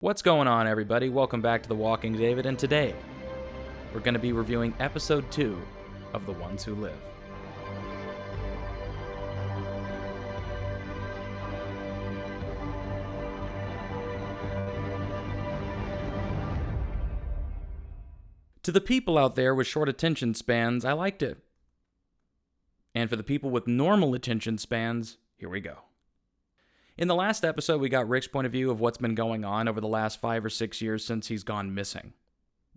What's going on, everybody? Welcome back to The Walking David, and today we're going to be reviewing episode 2 of The Ones Who Live. To the people out there with short attention spans, I liked it. And for the people with normal attention spans, here we go. In the last episode, we got Rick's point of view of what's been going on over the last 5 or 6 years since he's gone missing.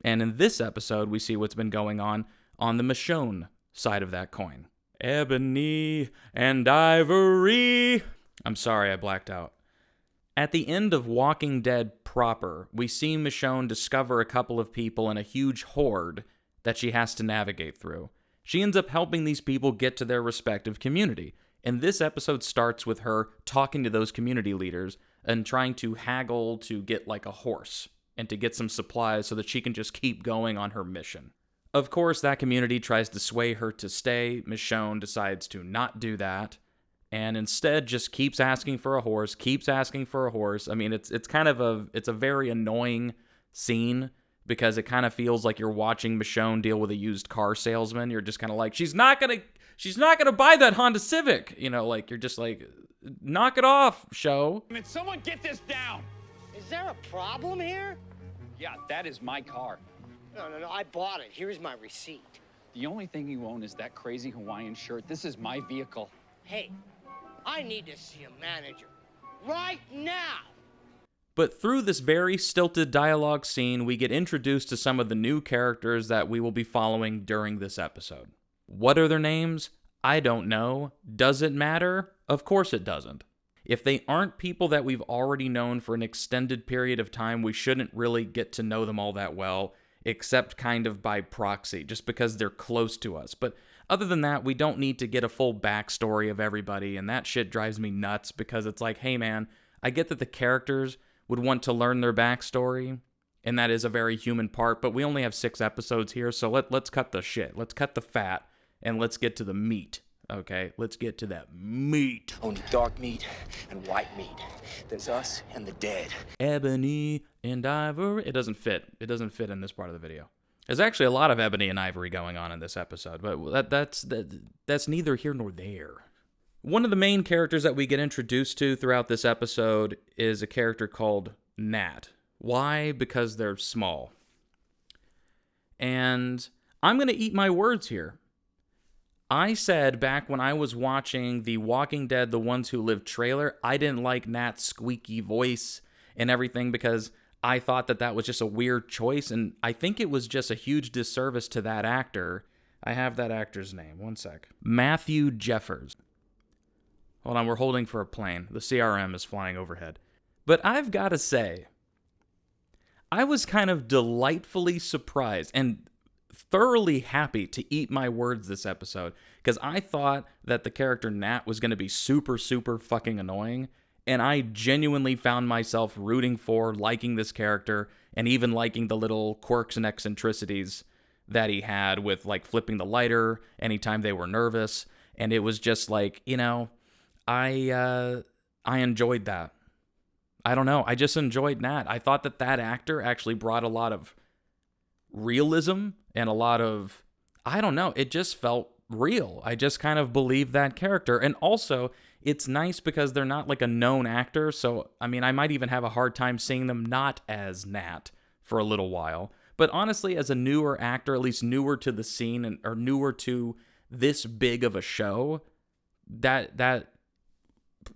And in this episode, we see what's been going on the Michonne side of that coin. Ebony and ivory. I'm sorry, I blacked out. At the end of Walking Dead proper, we see Michonne discover a couple of people in a huge horde that she has to navigate through. She ends up helping these people get to their respective community. And this episode starts with her talking to those community leaders and trying to haggle to get like a horse and to get some supplies so that she can just keep going on her mission. Of course, that community tries to sway her to stay. Michonne decides to not do that and instead just keeps asking for a horse, I mean, it's kind of a very annoying scene because it kind of feels like you're watching Michonne deal with a used car salesman. You're just kind of like, she's not gonna buy that Honda Civic. You know, like, you're just like, knock it off, show. I mean, someone get this down. Is there a problem here? Yeah, that is my car. No, I bought it. Here's my receipt. The only thing you own is that crazy Hawaiian shirt. This is my vehicle. Hey, I need to see a manager. Right now! But through this very stilted dialogue scene, we get introduced to some of the new characters that we will be following during this episode. What are their names? I don't know. Does it matter? Of course it doesn't. If they aren't people that we've already known for an extended period of time, we shouldn't really get to know them all that well, except kind of by proxy, just because they're close to us. But other than that, we don't need to get a full backstory of everybody, and that shit drives me nuts because it's like, hey man, I get that the characters would want to learn their backstory, and that is a very human part, but we only have 6 episodes here, so let's cut the shit. Let's cut the fat, and let's get to the meat, okay? Let's get to that meat. Only dark meat and white meat. There's us and the dead. Ebony and ivory. It doesn't fit. It doesn't fit in this part of the video. There's actually a lot of ebony and ivory going on in this episode, but that's neither here nor there. One of the main characters that we get introduced to throughout this episode is a character called Nat. Why? Because they're small. And I'm going to eat my words here. I said back when I was watching the Walking Dead The Ones Who Live trailer, I didn't like Nat's squeaky voice and everything because I thought that was just a weird choice, and I think it was just a huge disservice to that actor. I have that actor's name. One sec. Matthew Jeffers. Hold on, we're holding for a plane. The CRM is flying overhead. But I've got to say, I was kind of delightfully surprised and thoroughly happy to eat my words this episode because I thought that the character Nat was going to be super, super fucking annoying, and I genuinely found myself rooting for, liking this character, and even liking the little quirks and eccentricities that he had with, like, flipping the lighter anytime they were nervous, and it was just like, you know, I enjoyed that. I don't know. I just enjoyed Nat. I thought that actor actually brought a lot of realism and a lot of, I don't know, it just felt real. I just kind of believed that character. And also, it's nice because they're not like a known actor. So, I mean, I might even have a hard time seeing them not as Nat for a little while. But honestly, as a newer actor, at least newer to the scene or newer to this big of a show, that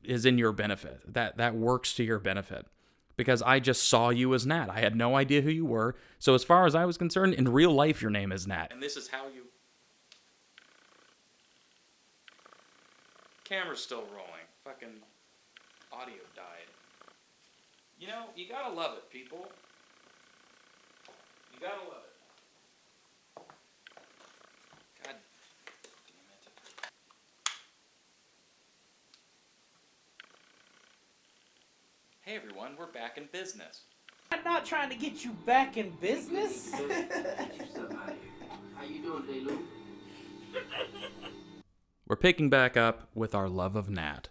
is in your benefit. That works to your benefit. Because I just saw you as Nat. I had no idea who you were. So as far as I was concerned, in real life, your name is Nat. And this is how you... Camera's still rolling. Fucking audio died. You know, you gotta love it, people. You gotta love it. God damn it. Hey everyone, we're back in business. I'm not trying to get you back in business. How you doing today, Lou? We're picking back up with our love of Nat.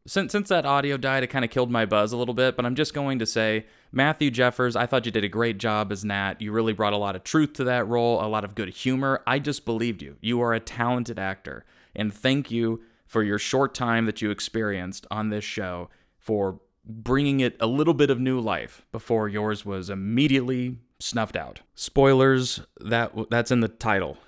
Since that audio died, it kind of killed my buzz a little bit, but I'm just going to say, Matthew Jeffers, I thought you did a great job as Nat. You really brought a lot of truth to that role, a lot of good humor. I just believed you. You are a talented actor, and thank you for your short time that you experienced on this show, for bringing it a little bit of new life before yours was immediately snuffed out. Spoilers, that's in the title.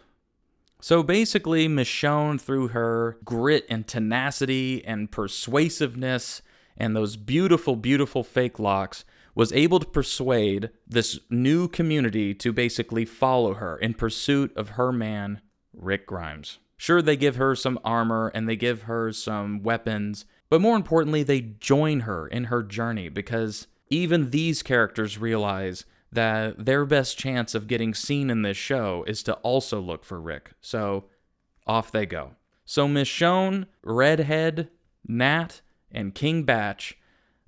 So basically, Michonne, through her grit and tenacity and persuasiveness and those beautiful, beautiful fake locks, was able to persuade this new community to basically follow her in pursuit of her man, Rick Grimes. Sure, they give her some armor and they give her some weapons, but more importantly, they join her in her journey, because even these characters realize that their best chance of getting seen in this show is to also look for Rick. So off they go. So Michonne, Redhead, Nat, and King Batch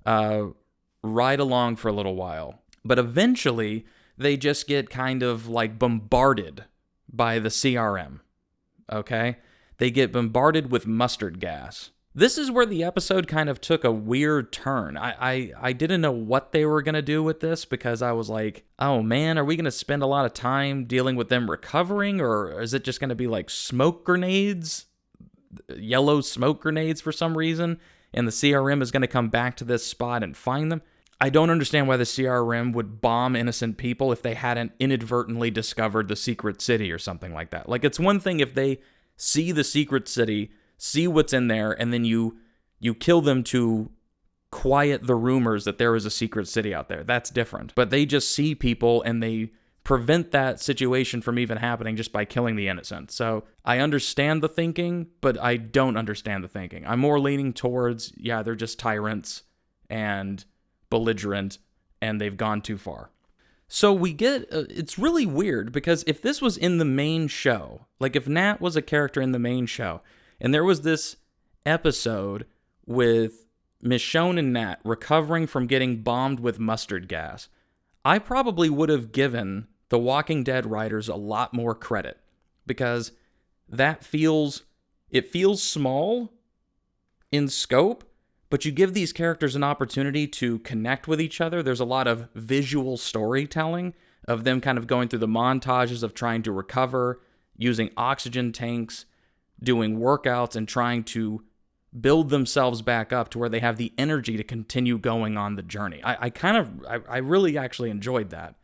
ride along for a little while. But eventually, they just get kind of like bombarded by the CRM. Okay? They get bombarded with mustard gas. This is where the episode kind of took a weird turn. I didn't know what they were going to do with this, because I was like, oh man, are we going to spend a lot of time dealing with them recovering, or is it just going to be like smoke grenades? Yellow smoke grenades for some reason, and the CRM is going to come back to this spot and find them? I don't understand why the CRM would bomb innocent people if they hadn't inadvertently discovered the secret city or something like that. Like, it's one thing if they see the secret city, see what's in there, and then you kill them to quiet the rumors that there is a secret city out there. That's different. But they just see people and they prevent that situation from even happening just by killing the innocent. So I understand the thinking, but I don't understand the thinking. I'm more leaning towards, yeah, they're just tyrants and belligerent, and they've gone too far. So we get, it's really weird, because if this was in the main show, like if Nat was a character in the main show, and there was this episode with Michonne and Nat recovering from getting bombed with mustard gas, I probably would have given the Walking Dead writers a lot more credit, because it feels small in scope, but you give these characters an opportunity to connect with each other. There's a lot of visual storytelling of them kind of going through the montages of trying to recover, using oxygen tanks, doing workouts, and trying to build themselves back up to where they have the energy to continue going on the journey. I really actually enjoyed that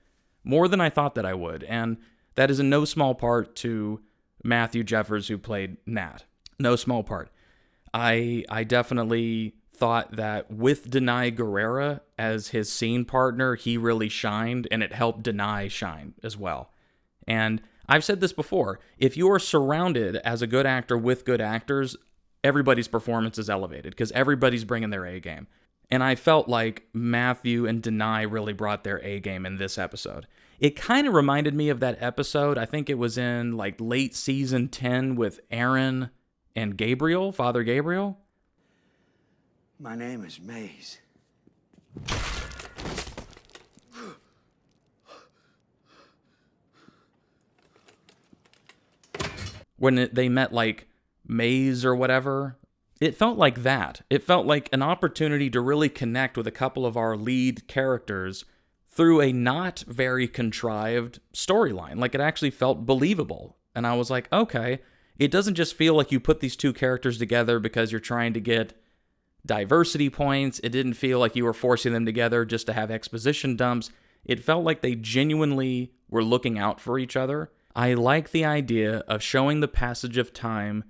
more than I thought that I would. And that is in no small part to Matthew Jeffers, who played Nat. No small part. I definitely thought that with Denai Guerrera as his scene partner, he really shined, and it helped Denai shine as well. And I've said this before, if you are surrounded as a good actor with good actors, everybody's performance is elevated, because everybody's bringing their A game. And I felt like Matthew and Denai really brought their A game in this episode. It kind of reminded me of that episode, I think it was in like late season 10 with Aaron and Gabriel, Father Gabriel. My name is Maze. When they met like Maze or whatever, it felt like that. It felt like an opportunity to really connect with a couple of our lead characters through a not very contrived storyline. Like, it actually felt believable. And I was like, okay, it doesn't just feel like you put these two characters together because you're trying to get diversity points. It didn't feel like you were forcing them together just to have exposition dumps. It felt like they genuinely were looking out for each other. I like the idea of showing the passage of time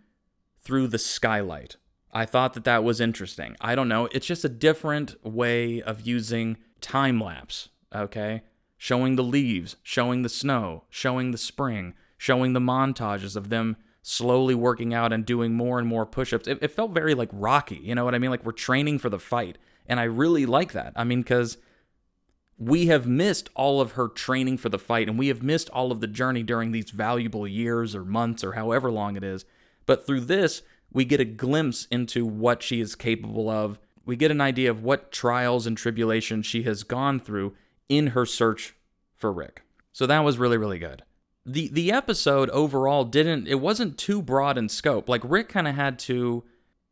through the skylight. I thought that that was interesting. I don't know. It's just a different way of using time lapse, okay? Showing the leaves, showing the snow, showing the spring, showing the montages of them slowly working out and doing more and more push-ups. It felt very like Rocky, you know what I mean? Like we're training for the fight. And I really like that. I mean, because we have missed all of her training for the fight, and we have missed all of the journey during these valuable years or months or however long it is. But through this, we get a glimpse into what she is capable of. We get an idea of what trials and tribulations she has gone through in her search for Rick. So that was really, really good. The episode overall it wasn't too broad in scope. Like Rick kind of had to,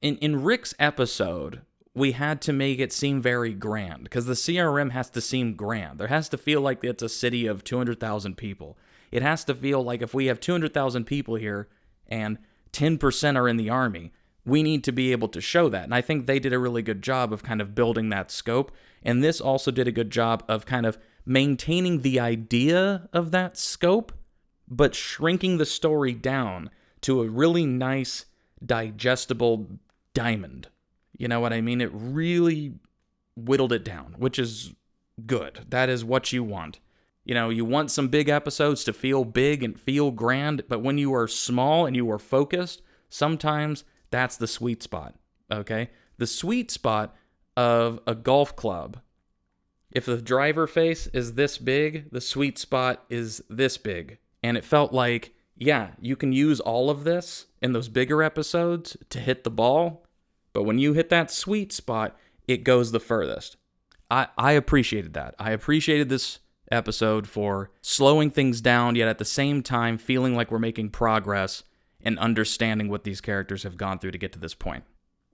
in Rick's episode, we had to make it seem very grand, because the CRM has to seem grand. There has to feel like it's a city of 200,000 people. It has to feel like if we have 200,000 people here and 10% are in the army, we need to be able to show that. And I think they did a really good job of kind of building that scope. And this also did a good job of kind of maintaining the idea of that scope, but shrinking the story down to a really nice, digestible diamond. You know what I mean? It really whittled it down, which is good. That is what you want. You know, you want some big episodes to feel big and feel grand, but when you are small and you are focused, sometimes that's the sweet spot, okay? The sweet spot of a golf club. If the driver face is this big, the sweet spot is this big. And it felt like, yeah, you can use all of this in those bigger episodes to hit the ball, but when you hit that sweet spot, it goes the furthest. I appreciated that. I appreciated this episode for slowing things down, yet at the same time feeling like we're making progress and understanding what these characters have gone through to get to this point.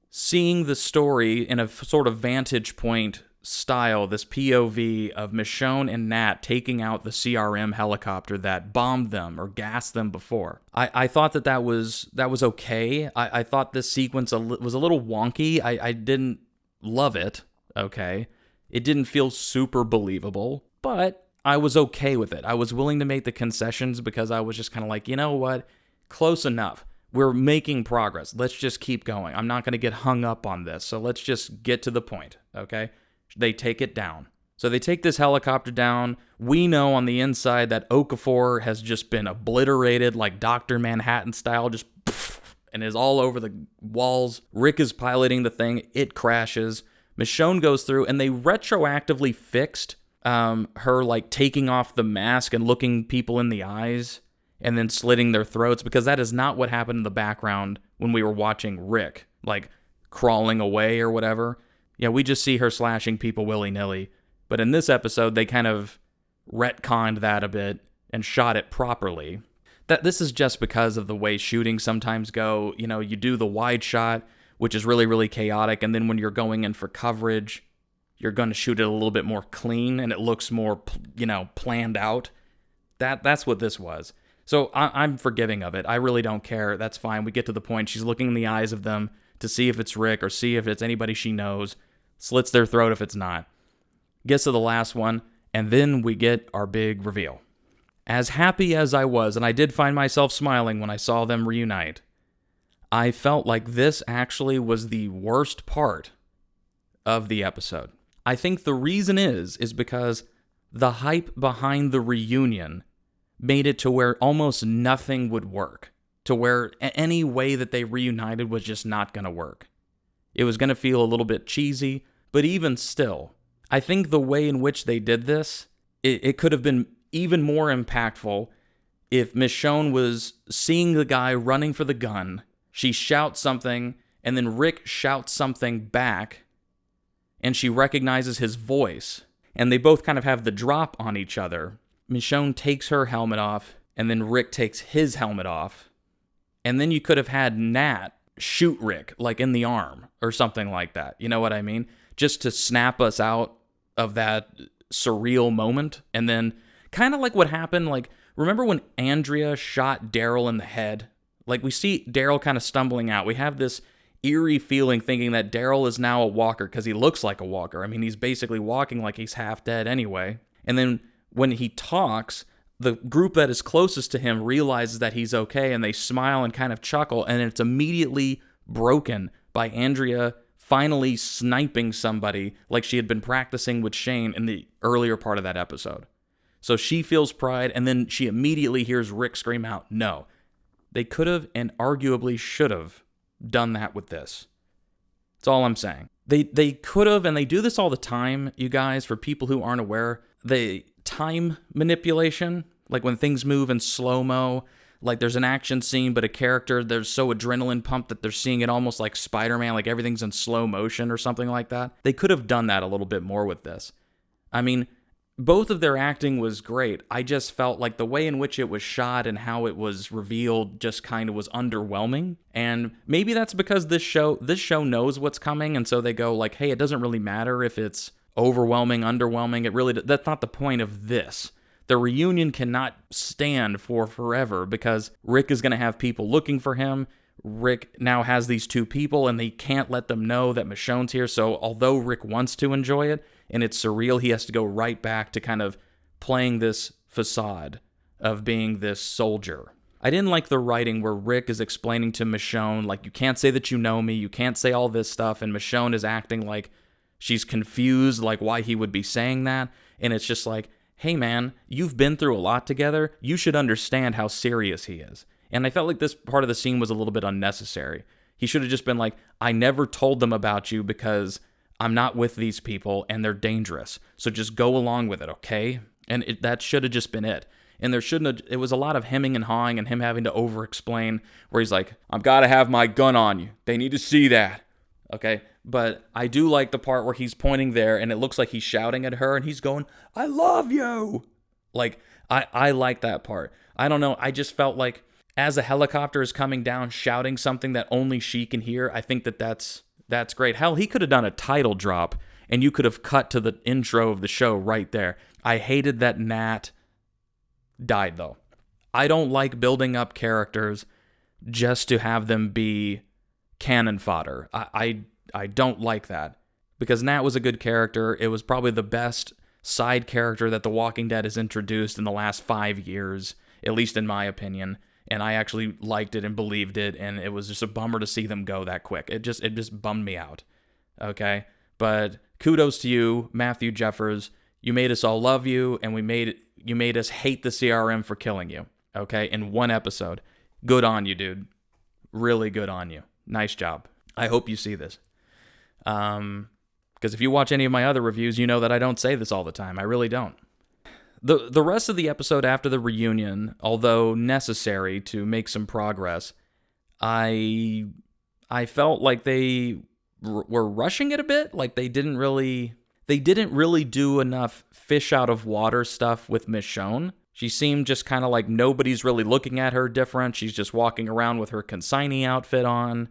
Seeing the story in a sort of vantage point style, this POV of Michonne and Nat taking out the CRM helicopter that bombed them or gassed them before. I thought that was okay. I thought this sequence was a little wonky. I didn't love it, okay? It didn't feel super believable, but I was okay with it. I was willing to make the concessions because I was just kind of like, you know what? Close enough. We're making progress. Let's just keep going. I'm not going to get hung up on this, so let's just get to the point, okay? They take it down. So they take this helicopter down. We know on the inside that Okafor has just been obliterated like Dr. Manhattan style, just and is all over the walls. Rick is piloting the thing. It crashes. Michonne goes through, and they retroactively fixed her like taking off the mask and looking people in the eyes and then slitting their throats, because that is not what happened in the background when we were watching Rick, like crawling away or whatever. Yeah, we just see her slashing people willy-nilly. But in this episode, they kind of retconned that a bit and shot it properly. This is just because of the way shootings sometimes go. You know, you do the wide shot, which is really, really chaotic, and then when you're going in for coverage, you're going to shoot it a little bit more clean, and it looks more, planned out. That's what this was. So I'm forgiving of it. I really don't care. That's fine. We get to the point. She's looking in the eyes of them to see if it's Rick or see if it's anybody she knows. Slits their throat if it's not. Gets to the last one, and then we get our big reveal. As happy as I was, and I did find myself smiling when I saw them reunite, I felt like this actually was the worst part of the episode. I think the reason is because the hype behind the reunion made it to where almost nothing would work, to where any way that they reunited was just not going to work. It was going to feel a little bit cheesy, but even still, I think the way in which they did this, it could have been even more impactful if Michonne was seeing the guy running for the gun, she shouts something, and then Rick shouts something back, and she recognizes his voice, and they both kind of have the drop on each other. Michonne takes her helmet off, and then Rick takes his helmet off. And then you could have had Nat shoot Rick, like in the arm, or something like that. You know what I mean? Just to snap us out of that surreal moment. And then, kind of like what happened, like, remember when Andrea shot Daryl in the head? Like, we see Daryl kind of stumbling out. We have this eerie feeling thinking that Daryl is now a walker, because he looks like a walker. I mean, he's basically walking like he's half dead anyway. And then when he talks, the group that is closest to him realizes that he's okay, and they smile and kind of chuckle, and it's immediately broken by Andrea finally sniping somebody like she had been practicing with Shane in the earlier part of that episode. So she feels pride, and then she immediately hears Rick scream out, no. They could have and arguably should have done that with this. That's all I'm saying. They could have, and they do this all the time, you guys, for people who aren't aware. The time manipulation, like when things move in slow-mo, like there's an action scene, but a character, they're so adrenaline pumped that they're seeing it almost like Spider-Man, like everything's in slow motion or something like that. They could have done that a little bit more with this. I mean, both of their acting was great. I just felt like the way in which it was shot and how it was revealed just kind of was underwhelming. And maybe that's because this show knows what's coming, and so they go like, hey, it doesn't really matter if it's overwhelming, underwhelming. That's not the point of this. The reunion cannot stand for forever because Rick is going to have people looking for him. Rick now has these two people, and they can't let them know that Michonne's here. So although Rick wants to enjoy it, and it's surreal, he has to go right back to kind of playing this facade of being this soldier. I didn't like the writing where Rick is explaining to Michonne, like, you can't say that you know me, you can't say all this stuff, and Michonne is acting like she's confused, like why he would be saying that, and it's just like, hey man, you've been through a lot together, you should understand how serious he is. And I felt like this part of the scene was a little bit unnecessary. He should have just been like, I never told them about you because I'm not with these people and they're dangerous. So just go along with it, okay? And that should have just been it. And there shouldn't have, it was a lot of hemming and hawing and him having to over-explain where he's like, I've got to have my gun on you. They need to see that. Okay? But I do like the part where he's pointing there and it looks like he's shouting at her and he's going, I love you. Like, I like that part. I don't know. I just felt like as a helicopter is coming down shouting something that only she can hear, I think that's great. Hell, he could have done a title drop and you could have cut to the intro of the show right there. I hated that Nat died, though. I don't like building up characters just to have them be cannon fodder. I don't like that. Because Nat was a good character. It was probably the best side character that The Walking Dead has introduced in the last 5 years, at least in my opinion. And I actually liked it and believed it, and it was just a bummer to see them go that quick. It just bummed me out. Okay? But kudos to you, Matthew Jeffers. You made us all love you, and you made us hate the CRM for killing you. Okay? In one episode. Good on you, dude. Really good on you. Nice job. I hope you see this. Because if you watch any of my other reviews, you know that I don't say this all the time. I really don't. The rest of the episode after the reunion, although necessary to make some progress, I felt like they were rushing it a bit. Like they didn't really do enough fish out of water stuff with Michonne. She seemed just kind of like nobody's really looking at her different. She's just walking around with her consignee outfit on.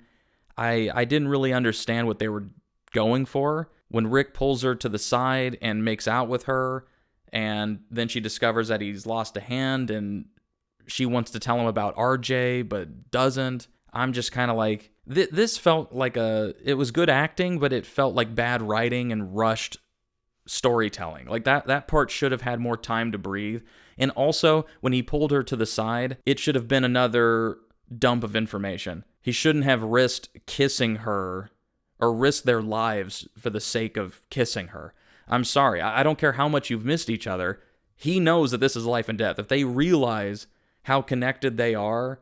I didn't really understand what they were going for. When Rick pulls her to the side and makes out with her, and then she discovers that he's lost a hand, and she wants to tell him about RJ, but doesn't. I'm just kind of like, this felt like it was good acting, but it felt like bad writing and rushed storytelling. Like that part should have had more time to breathe. And also, when he pulled her to the side, it should have been another dump of information. He shouldn't have risked kissing her or risked their lives for the sake of kissing her. I'm sorry. I don't care how much you've missed each other. He knows that this is life and death. If they realize how connected they are,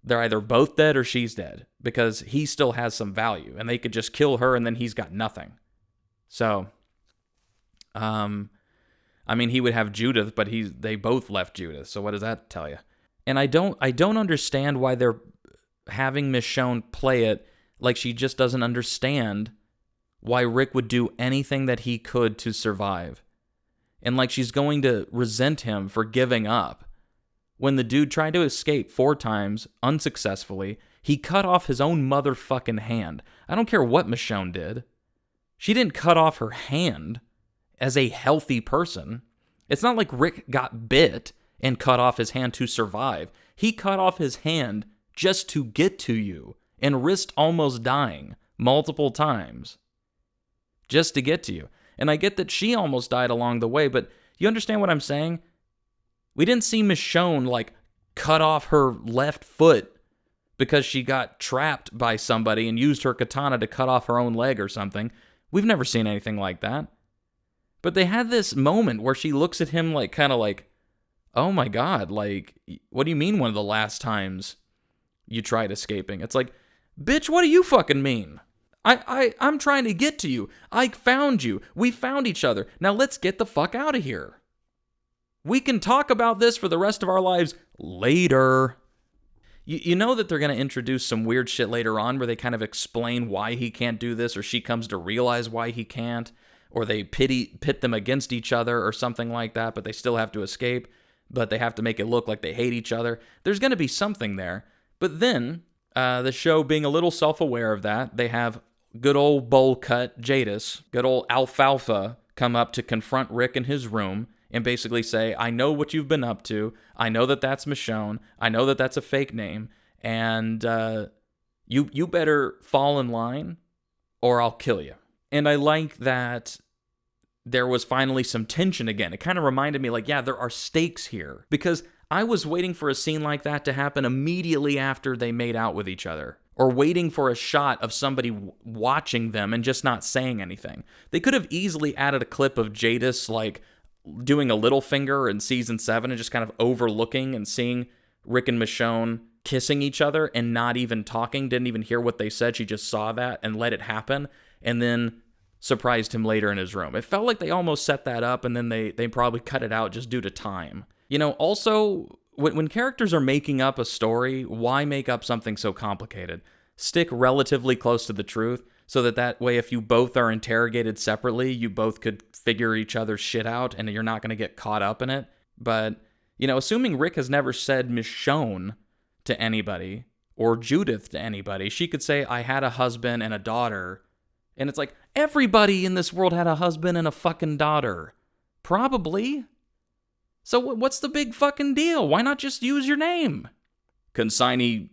they're either both dead or she's dead, because he still has some value, and they could just kill her and then he's got nothing. So, I mean, he would have Judith, but they both left Judith. So what does that tell you? And I don't understand why they're having Michonne play it like she just doesn't understand why Rick would do anything that he could to survive. And like she's going to resent him for giving up. When the dude tried to escape 4 times, unsuccessfully, he cut off his own motherfucking hand. I don't care what Michonne did. She didn't cut off her hand as a healthy person. It's not like Rick got bit and cut off his hand to survive. He cut off his hand just to get to you and risked almost dying multiple times just to get to you. And I get that she almost died along the way, but you understand what I'm saying? We didn't see Michonne like cut off her left foot because she got trapped by somebody and used her katana to cut off her own leg or something. We've never seen anything like that. But they had this moment where she looks at him like kind of like, oh my God, like, what do you mean one of the last times you tried escaping? It's like, bitch, what do you fucking mean? I'm trying to get to you. I found you. We found each other. Now let's get the fuck out of here. We can talk about this for the rest of our lives later. You know that they're going to introduce some weird shit later on where they kind of explain why he can't do this, or she comes to realize why he can't, or they pit them against each other or something like that, but they still have to escape, but they have to make it look like they hate each other. There's going to be something there. But then, the show being a little self-aware of that, they have good old bowl cut Jadis, good old Alfalfa, come up to confront Rick in his room and basically say, I know what you've been up to. I know that that's Michonne. I know that that's a fake name. And you better fall in line or I'll kill you. And I like that there was finally some tension again. It kind of reminded me like, yeah, there are stakes here. Because I was waiting for a scene like that to happen immediately after they made out with each other. Or waiting for a shot of somebody watching them and just not saying anything. They could have easily added a clip of Jadis like doing a little finger in season 7 and just kind of overlooking and seeing Rick and Michonne kissing each other and not even talking, didn't even hear what they said. She just saw that and let it happen and then surprised him later in his room. It felt like they almost set that up and then they probably cut it out just due to time. You know, also, when characters are making up a story, why make up something so complicated? Stick relatively close to the truth so that way if you both are interrogated separately, you both could figure each other's shit out and you're not going to get caught up in it. But, you know, assuming Rick has never said Michonne to anybody or Judith to anybody, she could say, I had a husband and a daughter. And it's like, everybody in this world had a husband and a fucking daughter. Probably. So what's the big fucking deal? Why not just use your name? Consignee,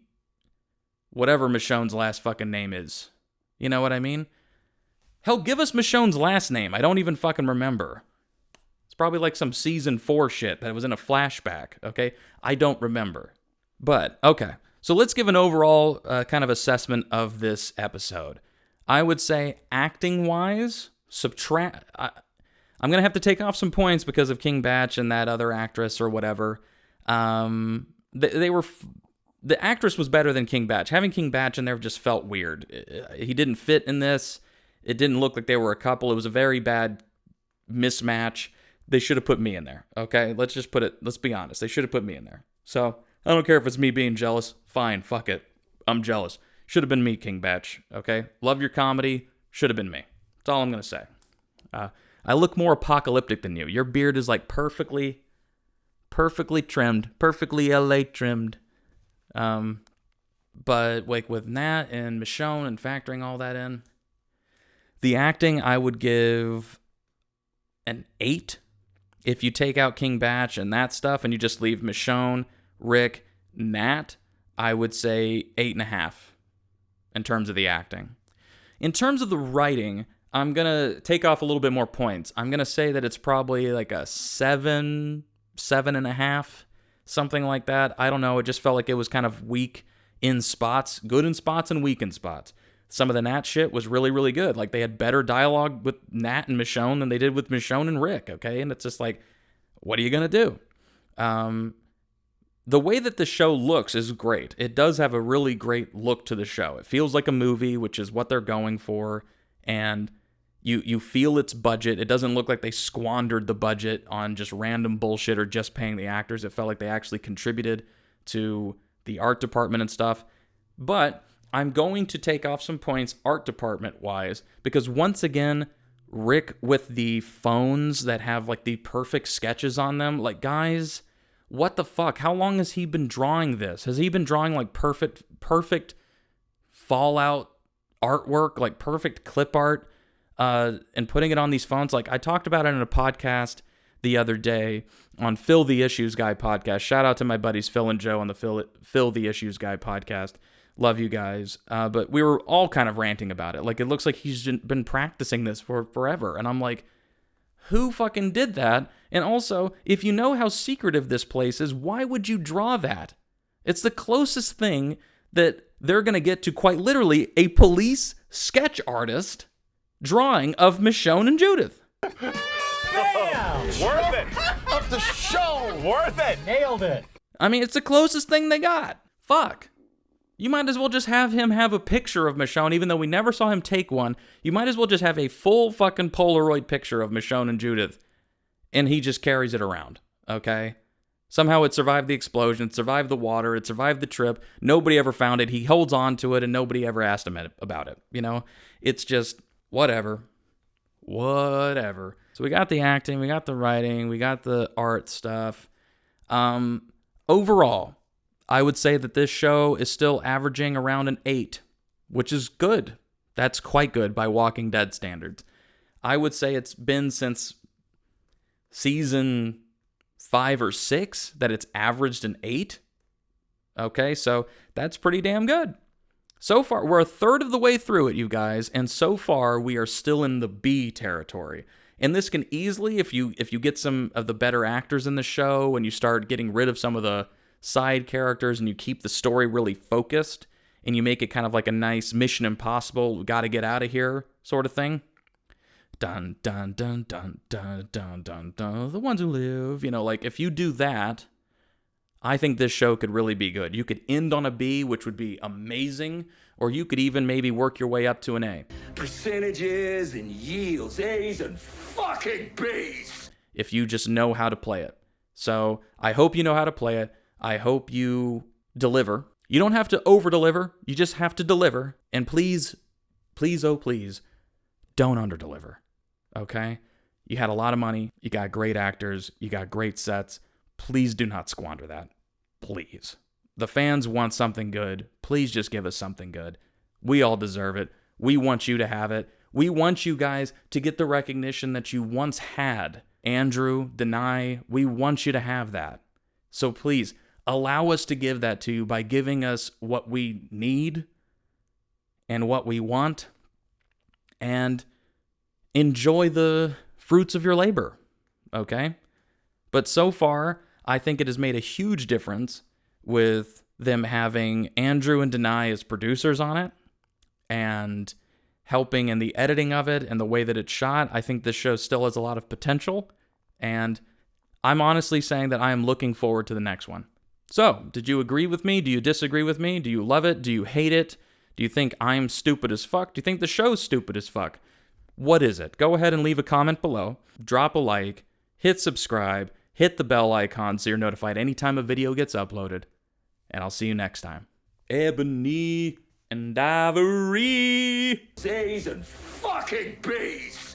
whatever Michonne's last fucking name is. You know what I mean? Hell, give us Michonne's last name. I don't even fucking remember. It's probably like some season 4 shit that was in a flashback, okay? I don't remember. But, okay. So let's give an overall kind of assessment of this episode. I would say acting-wise, I'm going to have to take off some points because of King Batch and that other actress or whatever. The actress was better than King Batch. Having King Batch in there just felt weird. He didn't fit in this. It didn't look like they were a couple. It was a very bad mismatch. They should have put me in there, okay? Let's be honest. They should have put me in there. So, I don't care if it's me being jealous. Fine, fuck it. I'm jealous. Should have been me, King Batch, okay? Love your comedy. Should have been me. That's all I'm going to say. I look more apocalyptic than you. Your beard is like perfectly trimmed, perfectly LA trimmed. But like with Nat and Michonne and factoring all that in, the acting I would give an 8. If you take out King Batch and that stuff and you just leave Michonne, Rick, Nat, I would say 8.5 in terms of the acting. In terms of the writing, I'm going to take off a little bit more points. I'm going to say that it's probably like a 7.5, something like that. I don't know. It just felt like it was kind of weak in spots, good in spots and weak in spots. Some of the Nat shit was really, really good. Like they had better dialogue with Nat and Michonne than they did with Michonne and Rick, okay? And it's just like, what are you going to do? The way that the show looks is great. It does have a really great look to the show. It feels like a movie, which is what they're going for. And you feel its budget. It doesn't look like they squandered the budget on just random bullshit or just paying the actors. It felt like they actually contributed to the art department and stuff. But I'm going to take off some points art department-wise because once again, Rick with the phones that have like the perfect sketches on them, like guys, what the fuck? How long has he been drawing this? Has he been drawing like perfect Fallout artwork, like perfect clip art? And putting it on these phones. Like I talked about it in a podcast the other day on Phil the Issues Guy podcast. Shout out to my buddies Phil and Joe on the Phil the Issues Guy podcast. Love you guys. But we were all kind of ranting about it. Like it looks like he's been practicing this for forever. And I'm like, who fucking did that? And also, if you know how secretive this place is, why would you draw that? It's the closest thing that they're going to get to quite literally a police sketch artist drawing of Michonne and Judith. Bam! Worth it! Of the show! Worth it! Nailed it! I mean, it's the closest thing they got. Fuck. You might as well just have him have a picture of Michonne, even though we never saw him take one. You might as well just have a full fucking Polaroid picture of Michonne and Judith, and he just carries it around, okay? Somehow it survived the explosion, it survived the water, it survived the trip. Nobody ever found it. He holds on to it, and nobody ever asked him about it, you know? It's just... whatever. Whatever. So we got the acting, we got the writing, we got the art stuff. Overall, I would say that this show is still averaging around an 8, which is good. That's quite good by Walking Dead standards. I would say it's been since season 5 or 6 that it's averaged an 8. Okay, so that's pretty damn good. So far, we're a third of the way through it, you guys, and so far we are still in the B territory. And this can easily, if you get some of the better actors in the show and you start getting rid of some of the side characters and you keep the story really focused and you make it kind of like a nice Mission Impossible, we gotta get out of here sort of thing. Dun, dun, dun, dun, dun, dun, dun, dun, the ones who live. You know, like if you do that, I think this show could really be good. You could end on a B, which would be amazing, or you could even maybe work your way up to an A. Percentages and yields, A's and fucking B's. If you just know how to play it. So I hope you know how to play it. I hope you deliver. You don't have to over-deliver. You just have to deliver. And please, please, oh please, don't under-deliver. Okay? You had a lot of money. You got great actors. You got great sets. Please do not squander that. Please. The fans want something good. Please just give us something good. We all deserve it. We want you to have it. We want you guys to get the recognition that you once had. Andrew, Denai, we want you to have that. So please, allow us to give that to you by giving us what we need and what we want, and enjoy the fruits of your labor, okay? But so far, I think it has made a huge difference with them having Andrew and Denai as producers on it and helping in the editing of it and the way that it's shot. I think this show still has a lot of potential, and I'm honestly saying that I am looking forward to the next one. So, did you agree with me? Do you disagree with me? Do you love it? Do you hate it? Do you think I'm stupid as fuck? Do you think the show's stupid as fuck? What is it? Go ahead and leave a comment below. Drop a like. Hit subscribe. Hit the bell icon so you're notified anytime a video gets uploaded. And I'll see you next time. Ebony and Ivory. A's and fucking B's.